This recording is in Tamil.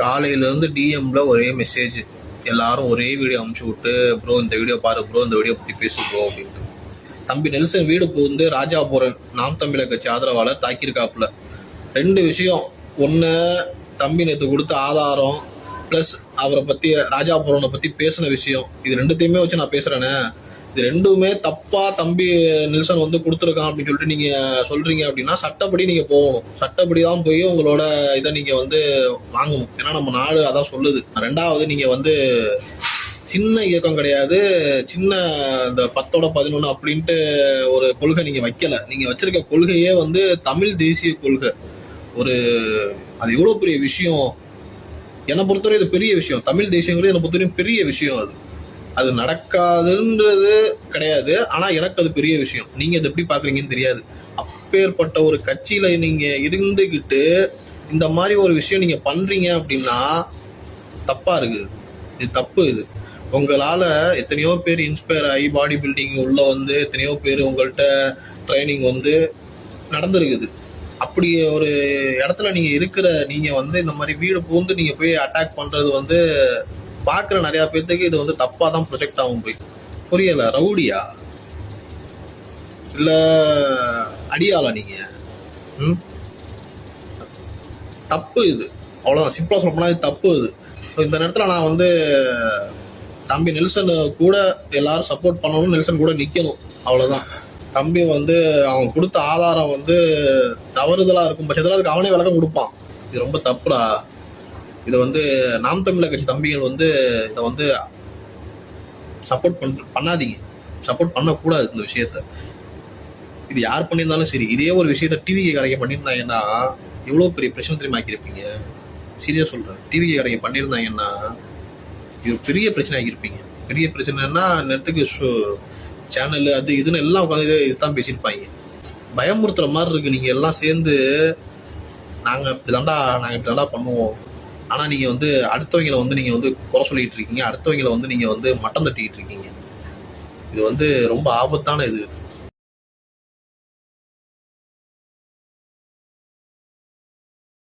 காலையிலேருந்து டிஎம்ல ஒரே மெசேஜ், எல்லாரும் ஒரே வீடியோ அமுச்சு விட்டு, ப்ரோ இந்த வீடியோ பாரு ப்ரோ, இந்த வீடியோ பற்றி பேசு ப்ரோ அப்படின்ட்டு. தம்பி நெல்சன் வீடு புகுந்து ராஜாபுரம் நாம் தமிழர் கட்சி ஆதரவாளர் தாக்கியிருக்காப்புல. 2 விஷயம். ஒன்று, தம்பி நேற்று கொடுத்த ஆதாரம் ப்ளஸ் அவரை பற்றி ராஜாபுரனை பற்றி பேசின விஷயம். இது 2த்தையுமே வச்சு நான் பேசுகிறேனே. இது 2மே தப்பாக தம்பி நெல்சன் வந்து கொடுத்துருக்கான் அப்படின்னு சொல்லிட்டு நீங்கள் சொல்கிறீங்க அப்படின்னா சட்டப்படி நீங்கள் போகணும். சட்டப்படி தான் போய் உங்களோட இதை நீங்கள் வந்து வாங்கணும். ஏன்னா நம்ம நாடு அதான் சொல்லுது. 2வது, நீங்கள் வந்து சின்ன இயக்கம் கிடையாது, சின்ன இந்த 10-11 அப்படின்ட்டு ஒரு கொள்கை நீங்கள் வைக்கலை. நீங்கள் வச்சிருக்க கொள்கையே வந்து தமிழ் தேசிய கொள்கை. அது எவ்வளோ பெரிய விஷயம். என்னை பொறுத்தவரை இது பெரிய விஷயம். தமிழ் தேசியங்கிறது என்னை பொறுத்தவரையும் பெரிய விஷயம். அது நடக்காதுன்றது கிடையாது, ஆனால் எனக்கு அது பெரிய விஷயம். நீங்கள் அது எப்படி பார்க்குறீங்கன்னு தெரியாது. அப்பேற்பட்ட ஒரு கட்சியில் நீங்கள் இருந்துக்கிட்டு இந்த மாதிரி ஒரு விஷயம் நீங்கள் பண்ணுறீங்க அப்படின்னா தப்பாக இருக்குது. இது தப்பு. இது உங்களால் எத்தனையோ பேர் இன்ஸ்பயர் ஆகி பாடி பில்டிங் உள்ள வந்து எத்தனையோ பேர் உங்கள்கிட்ட ட்ரைனிங் வந்து நடந்துருக்குது. அப்படி ஒரு இடத்துல நீங்கள் வந்து இந்த மாதிரி வீடு புகுந்து நீங்கள் போய் அட்டாக் பண்ணுறது வந்து பார்க்குற நிறையா பேர்த்துக்கு இது வந்து தப்பாக தான் ப்ரொஜெக்ட் ஆகும். போய் புரியலை, ரவுடியா இல்லை அடியாளா நீங்கள்? தப்பு இது, அவ்வளோதான். சிம்பிளாக சொல்லப்போனால் இது தப்பு. இது ஸோ இந்த நேரத்தில் நான் வந்து தம்பி நெல்சன் கூட எல்லாரும் சப்போர்ட் பண்ணணும், நெல்சன் கூட நிற்கணும், அவ்வளோதான். தம்பி வந்து அவன் கொடுத்த ஆதாரம் வந்து தவறுதலாக இருக்கும் பட்சத்தில் அதுக்கு அவனே விளக்கம் கொடுப்பான். இது ரொம்ப தப்புடா. இதை வந்து நாம் தமிழர் கட்சி தம்பிகள் வந்து இதை வந்து சப்போர்ட் பண்ணாதீங்க, சப்போர்ட் பண்ணக்கூடாது இந்த விஷயத்த. இது யார் பண்ணியிருந்தாலும் சரி, இதே ஒரு விஷயத்த டிவிகே காரங்க பண்ணியிருந்தாங்கன்னா எவ்வளோ பெரிய பிரச்சனை தெரியுமா ஆக்கியிருப்பீங்க. சீரியஸாக சொல்கிறேன். டிவிகே காரங்க பண்ணியிருந்தாங்கன்னா இது பெரிய பிரச்சனை ஆகியிருப்பீங்க. பெரிய பிரச்சனைன்னா நேரத்துக்கு சேனல் அது இதுன்னு எல்லாம் உட்காந்து இதுதான் பேசியிருப்பாங்க. பயமுறுத்துற மாதிரி இருக்குது. நீங்கள் எல்லாம் சேர்ந்து நாங்கள் இப்படி தாண்டா பண்ணுவோம், ஆனால் நீங்கள் வந்து அடுத்தவங்களை வந்து நீங்கள் வந்து குறை சொல்லிகிட்டு இருக்கீங்க, அடுத்தவங்களை வந்து நீங்கள் வந்து மட்டம் தட்டிக்கிட்டு இருக்கீங்க. இது வந்து ரொம்ப ஆபத்தான இது.